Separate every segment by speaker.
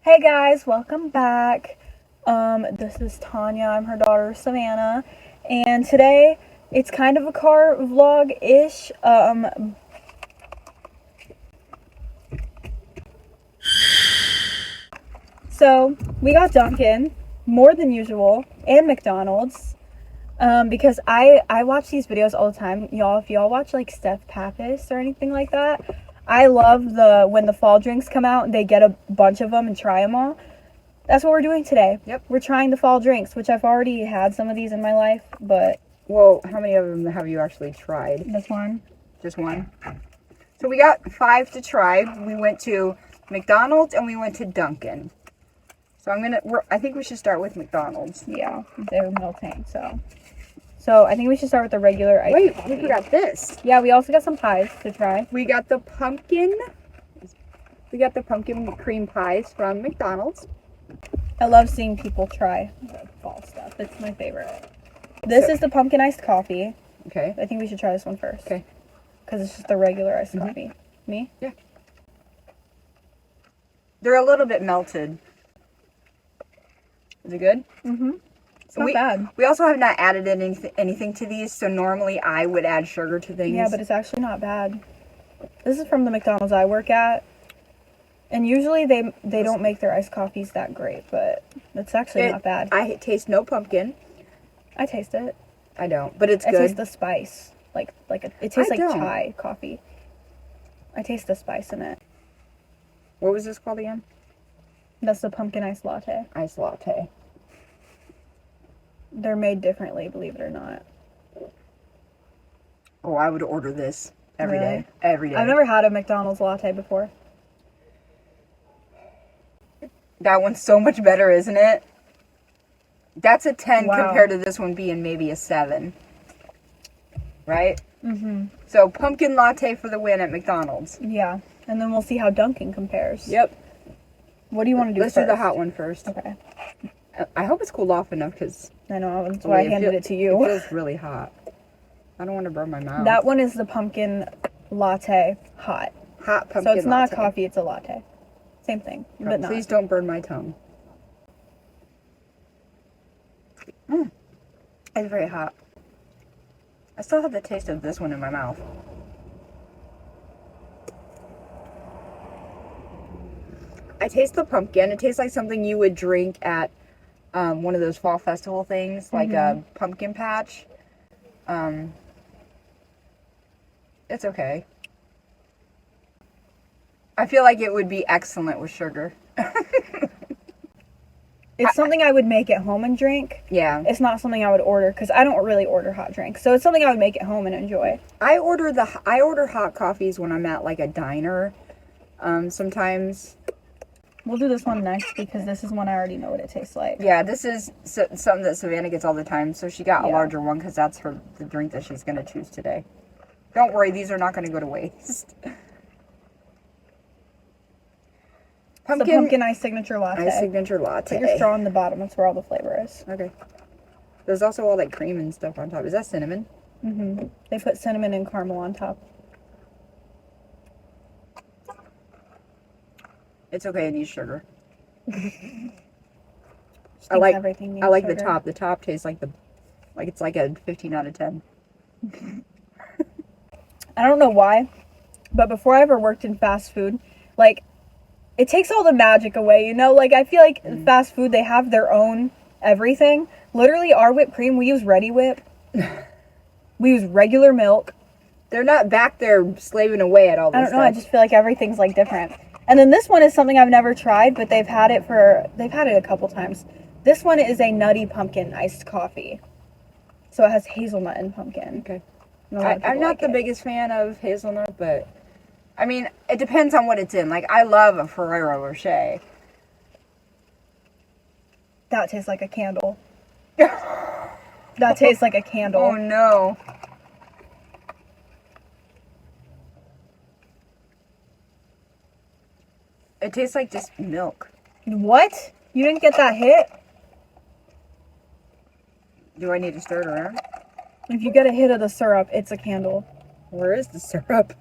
Speaker 1: Hey guys, welcome back. This is Tanya. I'm her daughter, Savannah, and today it's kind of a car vlog-ish. So we got Dunkin more than usual and McDonald's. Because I watch these videos all the time, y'all. If y'all watch like Steph Pappas or anything like that, I love when the fall drinks come out and they get a bunch of them and try them all. That's what we're doing today.
Speaker 2: Yep.
Speaker 1: We're trying the fall drinks, which I've already had some of these in my life, but...
Speaker 2: Well, how many of them have you actually tried?
Speaker 1: This one.
Speaker 2: Just one? So we got 5 to try. We went to McDonald's and we went to Dunkin. So I think we should start with McDonald's.
Speaker 1: Yeah, they're melting, So I think we should start with the regular iced coffee.
Speaker 2: We forgot this.
Speaker 1: Yeah, we also got some pies to try.
Speaker 2: We got the pumpkin cream pies from McDonald's.
Speaker 1: I love seeing people try the fall stuff. It's my favorite. This is the pumpkin iced coffee.
Speaker 2: Okay.
Speaker 1: I think we should try this one first.
Speaker 2: Okay.
Speaker 1: Because it's just the regular iced coffee. Me?
Speaker 2: Yeah. They're a little bit melted. Is it good?
Speaker 1: Mm-hmm. It's not bad.
Speaker 2: We also have not added anything to these, so normally I would add sugar to things.
Speaker 1: Yeah, but it's actually not bad. This is from the McDonald's I work at. And usually they don't make their iced coffees that great, but it's actually not bad.
Speaker 2: I taste no pumpkin.
Speaker 1: I taste it.
Speaker 2: I don't, but it's good.
Speaker 1: I taste the spice. It tastes like chai coffee. I taste the spice in it.
Speaker 2: What was this called again?
Speaker 1: That's the pumpkin iced latte.
Speaker 2: Iced latte.
Speaker 1: They're made differently, believe it or not.
Speaker 2: Oh, I would order this every
Speaker 1: Really?
Speaker 2: day. Every day.
Speaker 1: I've never had a McDonald's latte before.
Speaker 2: That one's so much better, isn't it? That's a 10
Speaker 1: Wow.
Speaker 2: compared to this one being maybe a 7. Right?
Speaker 1: Mm-hmm.
Speaker 2: So, pumpkin latte for the win at McDonald's.
Speaker 1: Yeah. And then we'll see how Dunkin compares.
Speaker 2: Yep.
Speaker 1: What do you want to do
Speaker 2: Let's
Speaker 1: first?
Speaker 2: do the hot one first.
Speaker 1: Okay.
Speaker 2: I hope it's cooled off enough because...
Speaker 1: I know. That's why I handed it to you.
Speaker 2: It feels really hot. I don't want to burn my mouth.
Speaker 1: That one is the pumpkin latte hot.
Speaker 2: Hot pumpkin
Speaker 1: So it's not
Speaker 2: latte.
Speaker 1: coffee, it's a latte. Same thing, but not.
Speaker 2: Please don't burn my tongue. It's very hot. I still have the taste of this one in my mouth. I taste the pumpkin. It tastes like something you would drink at one of those fall festival things, like a pumpkin patch. It's okay. I feel like it would be excellent with sugar.
Speaker 1: It's something I would make at home and drink.
Speaker 2: Yeah.
Speaker 1: It's not something I would order because I don't really order hot drinks. So it's something I would make at home and enjoy.
Speaker 2: I order hot coffees when I'm at like a diner. Sometimes.
Speaker 1: We'll do this one next because this is one I already know what it tastes like.
Speaker 2: Yeah, this is something that Savannah gets all the time. So she got a
Speaker 1: Yeah.
Speaker 2: larger one because that's the drink that she's going to choose today. Don't worry, these are not going to go to waste.
Speaker 1: It's the pumpkin ice signature latte.
Speaker 2: Ice signature latte.
Speaker 1: Put your straw in the bottom. That's where all the flavor is.
Speaker 2: Okay. There's also all that cream and stuff on top. Is that cinnamon?
Speaker 1: Mm-hmm. They put cinnamon and caramel on top.
Speaker 2: It's okay, it needs sugar.
Speaker 1: Everything needs
Speaker 2: I like
Speaker 1: sugar.
Speaker 2: the top. The top tastes like it's like a 15 out of 10.
Speaker 1: I don't know why, but before I ever worked in fast food, it takes all the magic away, you know? I feel like fast food, they have their own everything. Literally, our whipped cream, we use Ready Whip. We use regular milk.
Speaker 2: They're not back there slaving away at all this
Speaker 1: I don't know,
Speaker 2: stuff.
Speaker 1: I just feel like everything's, different. And then this one is something I've never tried, but they've had it a couple times. This one is a nutty pumpkin iced coffee. So it has hazelnut and pumpkin.
Speaker 2: Okay.
Speaker 1: I'm
Speaker 2: not the biggest fan of hazelnut, but... I mean, it depends on what it's in. I love a Ferrero Rocher.
Speaker 1: That tastes like a candle. That tastes like a candle.
Speaker 2: Oh, no. It tastes like just milk.
Speaker 1: What? You didn't get that hit?
Speaker 2: Do I need to stir it around?
Speaker 1: If you get a hit of the syrup, it's a candle.
Speaker 2: Where is the syrup?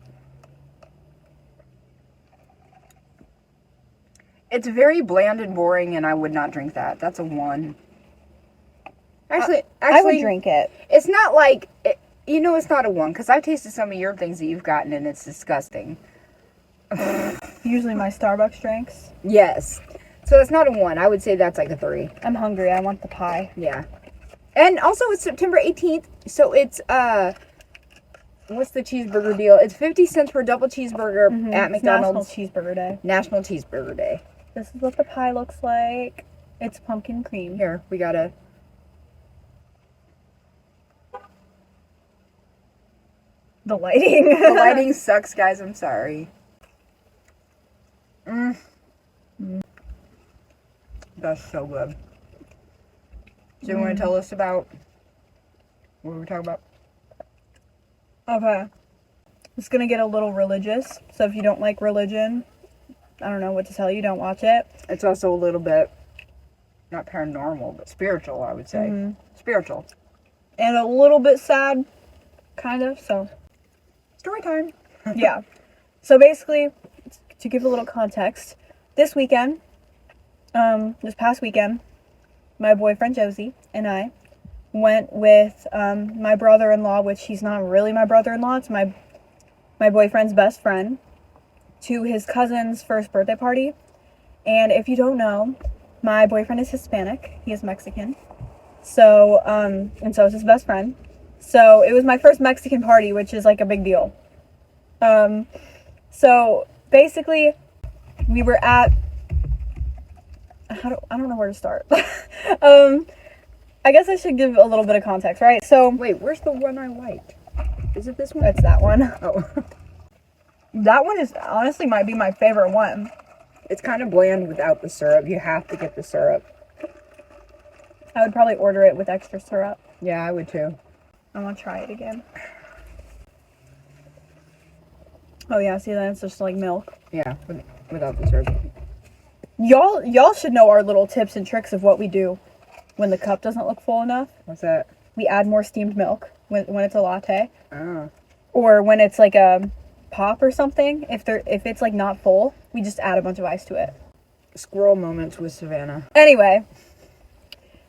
Speaker 2: It's very bland and boring, and I would not drink that. That's a 1. Actually,
Speaker 1: I would drink it.
Speaker 2: It's not like, it's not a 1, because I've tasted some of your things that you've gotten, and it's disgusting.
Speaker 1: Usually my Starbucks drinks.
Speaker 2: Yes. So it's not a 1. I would say that's like a 3.
Speaker 1: I'm hungry. I want the pie.
Speaker 2: Yeah. And also it's September 18th, so it's, what's the cheeseburger deal? It's 50 cents for a double cheeseburger at McDonald's.
Speaker 1: It's National Cheeseburger Day.
Speaker 2: National Cheeseburger Day.
Speaker 1: This is what the pie looks like. It's pumpkin cream.
Speaker 2: Here, we gotta...
Speaker 1: The lighting.
Speaker 2: The lighting sucks, guys. I'm sorry. That's so good. So you want to tell us about what were we talking about?
Speaker 1: Okay. It's gonna get a little religious. So if you don't like religion, I don't know what to tell you. Don't watch it.
Speaker 2: It's also a little bit, not paranormal, but spiritual, I would say. Spiritual.
Speaker 1: And a little bit sad, kind of. So,
Speaker 2: Story time.
Speaker 1: yeah. So basically, to give a little context, this past weekend, my boyfriend Josie and I went with my brother-in-law, which he's not really my brother-in-law. It's my boyfriend's best friend, to his cousin's first birthday party. And if you don't know, my boyfriend is Hispanic. He is Mexican. So, and so is his best friend. So it was my first Mexican party, which is like a big deal. So basically, we were at, I don't know where to start. I guess I should give a little bit of context, right? So
Speaker 2: Wait, where's the one I liked? Is it this one?
Speaker 1: it's that one.
Speaker 2: Oh.
Speaker 1: That one is honestly might be my favorite one.
Speaker 2: It's kind of bland without the syrup. You have to get the syrup.
Speaker 1: I would probably order it with extra syrup.
Speaker 2: Yeah, I would too.
Speaker 1: I want to try it again. Oh yeah, see, then it's just like milk.
Speaker 2: Yeah, without the syrup.
Speaker 1: Y'all should know our little tips and tricks of what we do when the cup doesn't look full enough.
Speaker 2: What's that?
Speaker 1: We add more steamed milk when it's a latte,
Speaker 2: Oh.
Speaker 1: or when it's like a pop or something. If it's like not full, we just add a bunch of ice to it.
Speaker 2: Squirrel moments with Savannah.
Speaker 1: Anyway,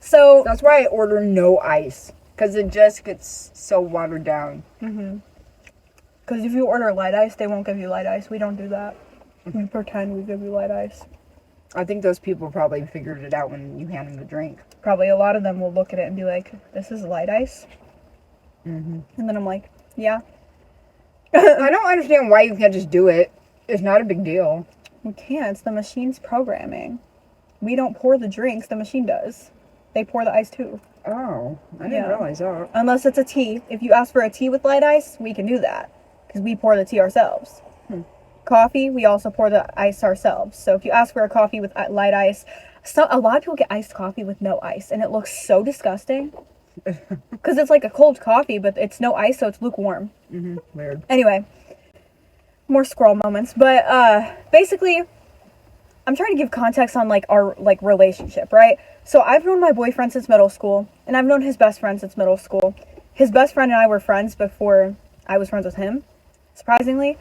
Speaker 1: so
Speaker 2: That's why I order no ice. Because it just gets so watered down.
Speaker 1: because if you order light ice, they won't give you light ice. We don't do that. We pretend we give you light ice.
Speaker 2: I think those people probably figured it out when you hand them the drink.
Speaker 1: Probably a lot of them will look at it and be like, "This is light ice," and then I'm like, "Yeah."
Speaker 2: I don't understand why you can't just do it. It's not a big deal.
Speaker 1: We can't. It's the machine's programming. We don't pour the drinks. The machine does. They pour the ice too.
Speaker 2: Oh, I didn't
Speaker 1: Yeah.
Speaker 2: realize that.
Speaker 1: Unless it's a tea. If you ask for a tea with light ice, we can do that. Because we pour the tea ourselves. Coffee, we also pour the ice ourselves. So if you ask for a coffee with light ice, a lot of people get iced coffee with no ice. And it looks so disgusting. Because it's like a cold coffee, but it's no ice, so it's lukewarm.
Speaker 2: Weird.
Speaker 1: Anyway, more squirrel moments. But basically, I'm trying to give context on like our like relationship, right? So I've known my boyfriend since middle school, and I've known his best friend since middle school. His best friend and I were friends before I was friends with him, surprisingly.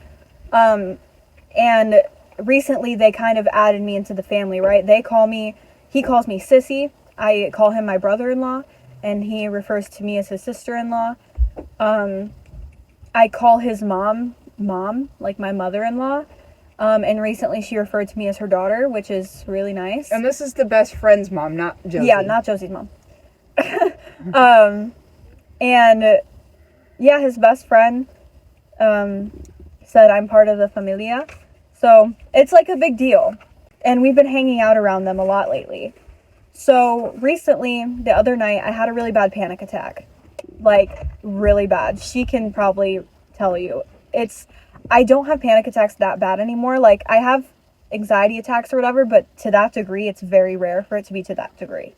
Speaker 1: And recently they kind of added me into the family, right? He calls me Sissy. I call him my brother-in-law, and he refers to me as his sister-in-law. I call his mom, like my mother-in-law. And recently she referred to me as her daughter, which is really nice.
Speaker 2: And this is the best friend's mom, not Josie.
Speaker 1: Yeah, not Josie's mom. And yeah, his best friend said I'm part of the familia. So it's like a big deal. And we've been hanging out around them a lot lately. So recently, the other night, I had a really bad panic attack. Like, really bad. She can probably tell you. I don't have panic attacks that bad anymore. Like, I have anxiety attacks or whatever, but to that degree, it's very rare for it to be to that degree.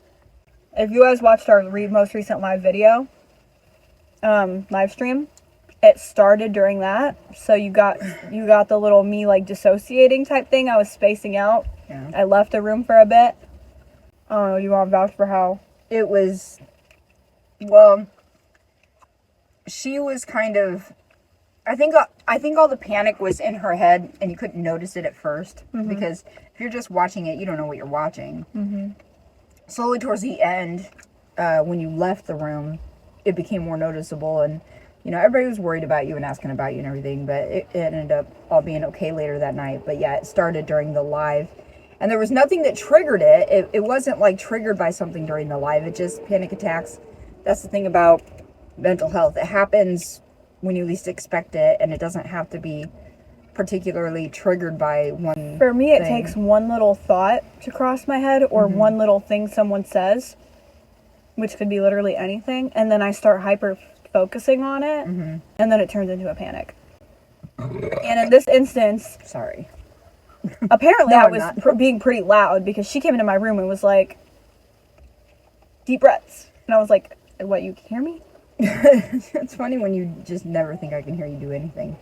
Speaker 1: If you guys watched our most recent live video, live stream, it started during that. So you got the little me, like, dissociating type thing. I was spacing out.
Speaker 2: Yeah.
Speaker 1: I left the room for a bit. Oh, you want to vouch for how?
Speaker 2: It was, well, she was kind of, I think all the panic was in her head, and you couldn't notice it at 1st because if you're just watching it, you don't know what you're watching. Slowly towards the end, when you left the room, it became more noticeable, and everybody was worried about you and asking about you and everything, but it ended up all being okay later that night. But yeah, it started during the live, and there was nothing that triggered it. It wasn't like triggered by something during the live. It just panic attacks. That's the thing about mental health. It happens when you least expect it, and it doesn't have to be particularly triggered by one
Speaker 1: For me, it
Speaker 2: thing.
Speaker 1: takes one little thought to cross my head, or one little thing someone says, which could be literally anything, and then I start hyper focusing on it, and then it turns into a panic. And in this instance,
Speaker 2: Sorry.
Speaker 1: apparently
Speaker 2: No,
Speaker 1: I
Speaker 2: I'm
Speaker 1: was
Speaker 2: not.
Speaker 1: being pretty loud, because she came into my room and was like, deep breaths. And I was like, what, you can hear me?
Speaker 2: It's funny when you just never think I can hear you do anything.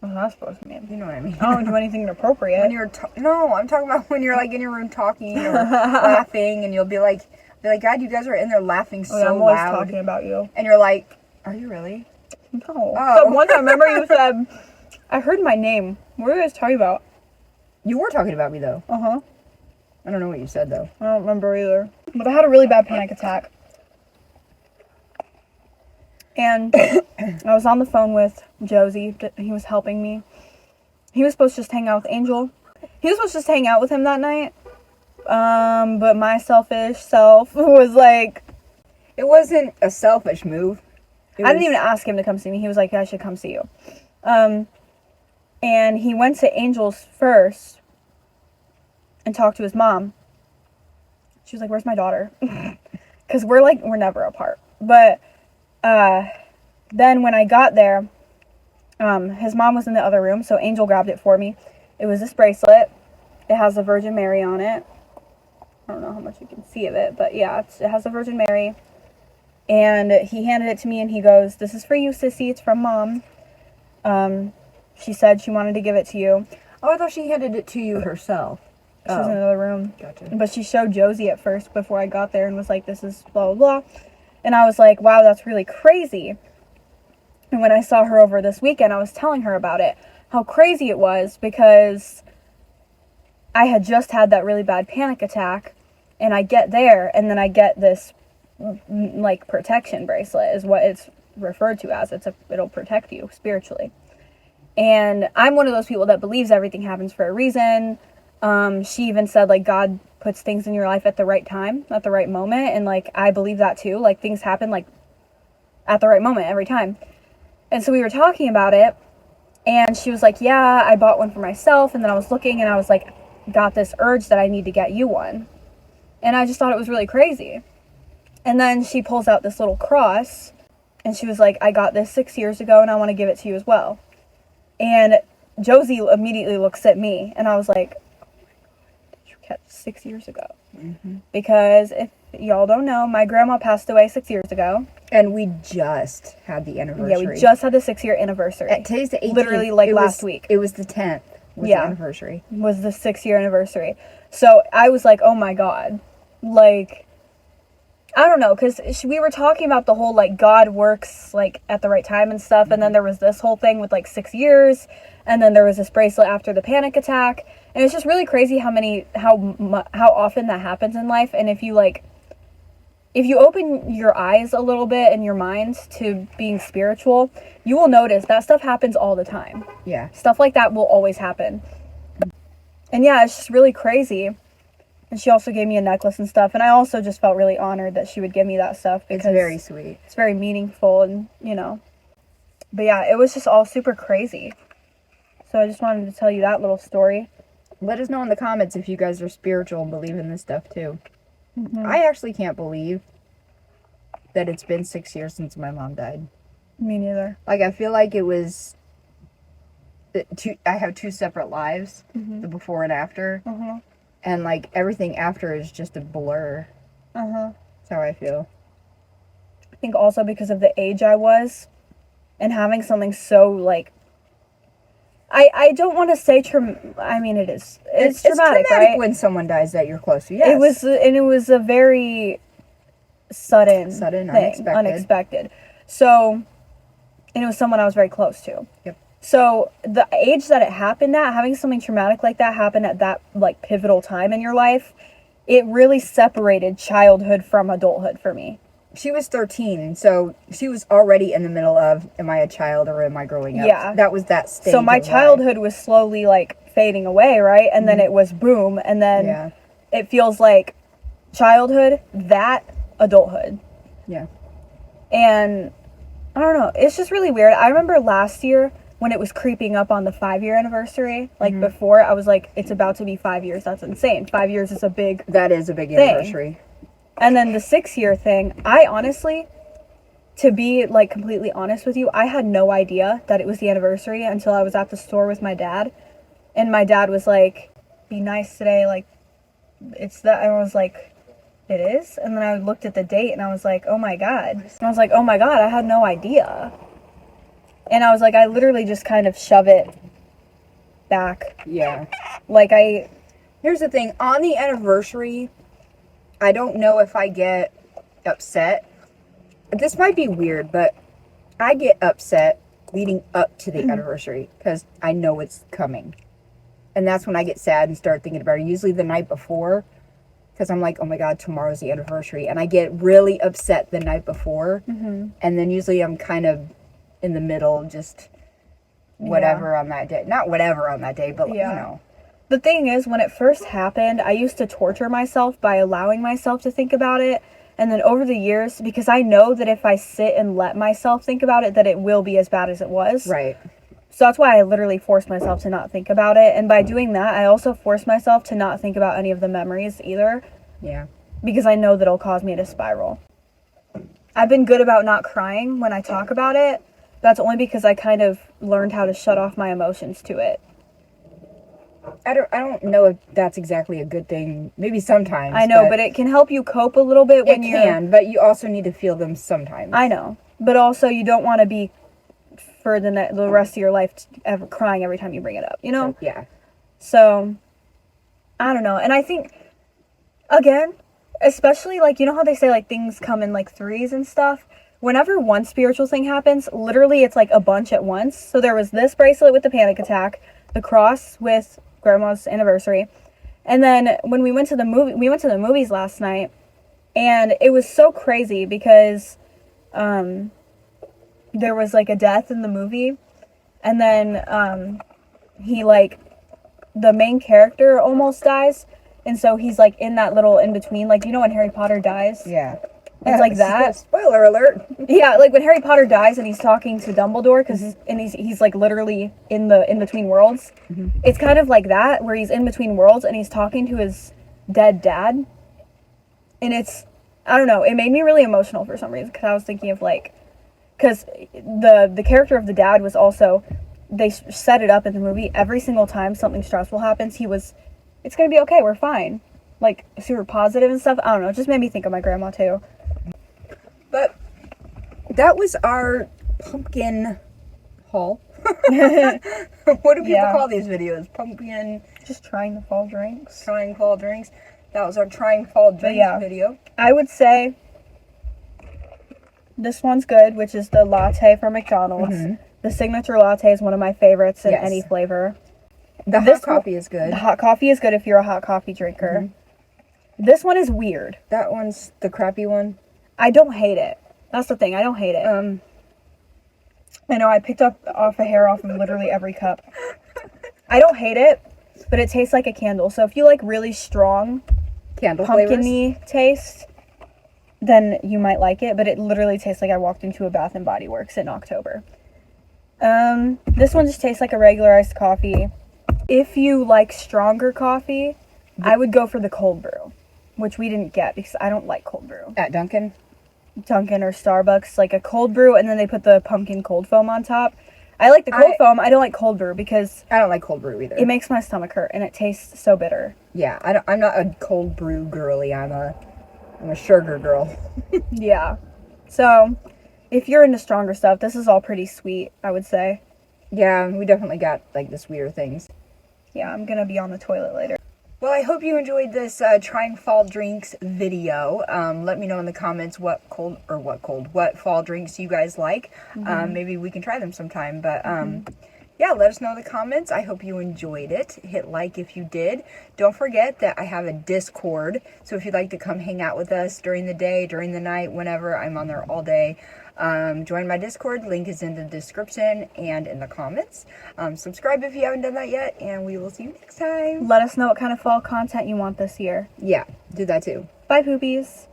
Speaker 1: What's that supposed to mean?
Speaker 2: You know what I mean?
Speaker 1: I don't do anything inappropriate.
Speaker 2: When you're no, I'm talking about when you're like in your room talking or laughing, and you'll be like, God, you guys are in there laughing so
Speaker 1: I'm always
Speaker 2: loud,
Speaker 1: talking about you.
Speaker 2: and you're like, are you really?
Speaker 1: No.
Speaker 2: Oh.
Speaker 1: So one time, remember you said, I heard my name. What were you guys talking about?
Speaker 2: You were talking about me though.
Speaker 1: Uh-huh.
Speaker 2: I don't know what you said though.
Speaker 1: I don't remember either. But I had a really bad panic attack. And I was on the phone with Josie. He was helping me. He was supposed to just hang out with Angel. He was supposed to just hang out with him that night. But my selfish self was like...
Speaker 2: It wasn't a selfish move.
Speaker 1: I didn't even ask him to come see me. He was like, I should come see you. And he went to Angel's first and talked to his mom. She was like, where's my daughter? Because we're never apart. But then when I got there, his mom was in the other room, so Angel grabbed it for me. It was this bracelet. It has the Virgin Mary on it. I don't know how much you can see of it, but yeah, it has the Virgin Mary. And he handed it to me, and he goes, this is for you, sissy. It's from Mom. She said she wanted to give it to you.
Speaker 2: Oh, I thought she handed it to you herself.
Speaker 1: She was in another room.
Speaker 2: Gotcha.
Speaker 1: But she showed Josie at first before I got there and was like, this is blah, blah, blah. And I was like, wow, that's really crazy. And when I saw her over this weekend, I was telling her about it. How crazy it was, because I had just had that really bad panic attack. And I get there, and then I get this, like, protection bracelet is what it's referred to as. It'll protect you spiritually. And I'm one of those people that believes everything happens for a reason. She even said, like, God puts things in your life at the right time, at the right moment. And, like, I believe that too. Like, things happen, like, at the right moment every time. And so we were talking about it, and she was like, yeah, I bought one for myself. And then I was looking, and I was like, got this urge that I need to get you one. And I just thought it was really crazy. And then she pulls out this little cross, and she was like, I got this 6 years ago, and I want to give it to you as well. And Josie immediately looks at me, and I was like, did you catch 6 years ago?
Speaker 2: Mm-hmm.
Speaker 1: Because if y'all don't know, my grandma passed away 6 years ago.
Speaker 2: And we just had the anniversary.
Speaker 1: Yeah, we just had the 6-year anniversary.
Speaker 2: Today's the 18th.
Speaker 1: Literally, like, last week.
Speaker 2: It was the 10th. Was
Speaker 1: Yeah.
Speaker 2: the anniversary.
Speaker 1: Was the 6-year anniversary. So I was like, oh my God. Like, I don't know, because we were talking about the whole, like, God works, like, at the right time and stuff, and then there was this whole thing with, like, 6 years, and then there was this bracelet after the panic attack, and it's just really crazy how often that happens in life. And if you open your eyes a little bit and your mind to being spiritual, you will notice that stuff happens all the time.
Speaker 2: Yeah.
Speaker 1: Stuff like that will always happen. And yeah, it's just really crazy. And she also gave me a necklace and stuff. And I also just felt really honored that she would give me that stuff, because
Speaker 2: It's very sweet.
Speaker 1: it's very meaningful, and, you know. But yeah, it was just all super crazy. So I just wanted to tell you that little story.
Speaker 2: Let us know in the comments if you guys are spiritual and believe in this stuff too.
Speaker 1: Mm-hmm.
Speaker 2: I actually can't believe that it's been 6 years since my mom died.
Speaker 1: Me neither.
Speaker 2: Like, I feel like it was... I have two separate lives, the before and after.
Speaker 1: Uh-huh.
Speaker 2: And, like, everything after is just a blur.
Speaker 1: Uh-huh.
Speaker 2: That's how I feel.
Speaker 1: I think also because of the age I was, and having something so, like... I don't want to say I mean, it is. It's traumatic, right?
Speaker 2: when someone dies that you're close to, yes.
Speaker 1: It was a very sudden
Speaker 2: Sudden,
Speaker 1: thing, unexpected. So And it was someone I was very close to.
Speaker 2: Yep.
Speaker 1: So the age that it happened at, having something traumatic like that happen at that, like, pivotal time in your life, it really separated childhood from adulthood for me.
Speaker 2: She was 13, so she was already in the middle of, am I a child or am I growing up?
Speaker 1: Yeah.
Speaker 2: That was that stage.
Speaker 1: So my childhood was slowly, like, fading away, right? And then it was boom, and then it feels like childhood, that, adulthood.
Speaker 2: Yeah.
Speaker 1: And I don't know, it's just really weird. I remember last year when it was creeping up on the 5-year anniversary, like before, I was like, it's about to be 5 years. That's insane. 5 years is a big
Speaker 2: That is a big
Speaker 1: thing.
Speaker 2: anniversary.
Speaker 1: And then the 6-year thing, I honestly, to be, like, completely honest with you, I had no idea that it was the anniversary until I was at the store with my dad. And my dad was like, be nice today, like, it's that. And I was like, it is? And then I looked at the date and I was like, oh my God. And I was like, oh my God, I had no idea. And I was like, I literally just kind of shove it back.
Speaker 2: Yeah.
Speaker 1: Like,
Speaker 2: Here's the thing. On the anniversary, I don't know if I get upset. This might be weird, but I get upset leading up to the anniversary because I know it's coming. And that's when I get sad and start thinking about it. Usually the night before, because I'm like, oh my God, tomorrow's the anniversary. And I get really upset the night before. And then usually I'm kind of in the middle, just whatever on that day. Not whatever on that day, but, you know.
Speaker 1: The thing is, when it first happened, I used to torture myself by allowing myself to think about it. And then over the years, because I know that if I sit and let myself think about it, that it will be as bad as it was.
Speaker 2: Right.
Speaker 1: So that's why I literally forced myself to not think about it. And by doing that, I also forced myself to not think about any of the memories either.
Speaker 2: Yeah.
Speaker 1: Because I know that it'll cause me to spiral. I've been good about not crying when I talk about it. That's only because I kind of learned how to shut off my emotions to it.
Speaker 2: I don't know if that's exactly a good thing. Maybe sometimes.
Speaker 1: I know, but it can help you cope a little bit when you're...
Speaker 2: It can, but you also need to feel them sometimes.
Speaker 1: I know. But also, you don't want to be for the rest of your life ever crying every time you bring it up, you know?
Speaker 2: Yeah.
Speaker 1: So, I don't know. And I think, again, especially, like, you know how they say, like, things come in, like, threes and stuff? Whenever one spiritual thing happens, literally it's, like, a bunch at once. So there was this bracelet with the panic attack, the cross with Grandma's anniversary, and then when we went to the movies last night, and it was so crazy because there was, like, a death in the movie, and then he, like, the main character almost dies, and so he's, like, in that little in-between, like, you know when Harry Potter dies?
Speaker 2: Yeah.
Speaker 1: It's like that.
Speaker 2: Spoiler alert.
Speaker 1: Yeah, like when Harry Potter dies and he's talking to Dumbledore, and he's like literally in between worlds. It's kind of like that, where he's in between worlds and he's talking to his dead dad. And it's, I don't know, it made me really emotional for some reason, because I was thinking of, like, because the character of the dad was also, they set it up in the movie, every single time something stressful happens, it's gonna be okay, we're fine. Like, super positive and stuff. I don't know, it just made me think of my grandma too.
Speaker 2: But that was our pumpkin haul. What do people call these videos? Pumpkin...
Speaker 1: Just trying the fall drinks.
Speaker 2: Trying fall drinks. That was our trying fall drinks video.
Speaker 1: I would say this one's good, which is the latte from McDonald's. The signature latte is one of my favorites in any flavor.
Speaker 2: The hot coffee is good.
Speaker 1: The hot coffee is good if you're a hot coffee drinker. This one is weird.
Speaker 2: That one's the crappy one.
Speaker 1: I don't hate it. That's the thing. I don't hate it. I know I picked off a hair off of literally every cup. I don't hate it, but it tastes like a candle. So if you like really strong
Speaker 2: candle
Speaker 1: pumpkin-y taste, then you might like it. But it literally tastes like I walked into a Bath and Body Works in October. This one just tastes like a regular iced coffee. If you like stronger coffee, I would go for the cold brew, which we didn't get because I don't like cold brew.
Speaker 2: At Dunkin
Speaker 1: or Starbucks, like a cold brew, and then they put the pumpkin cold foam on top. I like the cold foam. I don't like cold brew because
Speaker 2: I don't like cold brew either.
Speaker 1: It makes my stomach hurt and it tastes so bitter.
Speaker 2: Yeah, I'm not a cold brew girly. I'm a sugar girl.
Speaker 1: Yeah. So, if you're into stronger stuff, this is all pretty sweet, I would say.
Speaker 2: Yeah, we definitely got like the sweeter things.
Speaker 1: Yeah, I'm gonna be on the toilet later.
Speaker 2: Well, I hope you enjoyed this trying fall drinks video. Let me know in the comments what fall drinks you guys like. Maybe we can try them sometime. But yeah, let us know in the comments. I hope you enjoyed it. Hit like if you did. Don't forget that I have a Discord. So if you'd like to come hang out with us during the day, during the night, whenever, I'm on there all day. Join my Discord. Link is in the description and in the comments. Subscribe if you haven't done that yet, and we will see you next time.
Speaker 1: Let us know what kind of fall content you want this year.
Speaker 2: Yeah, do that too.
Speaker 1: Bye, poopies.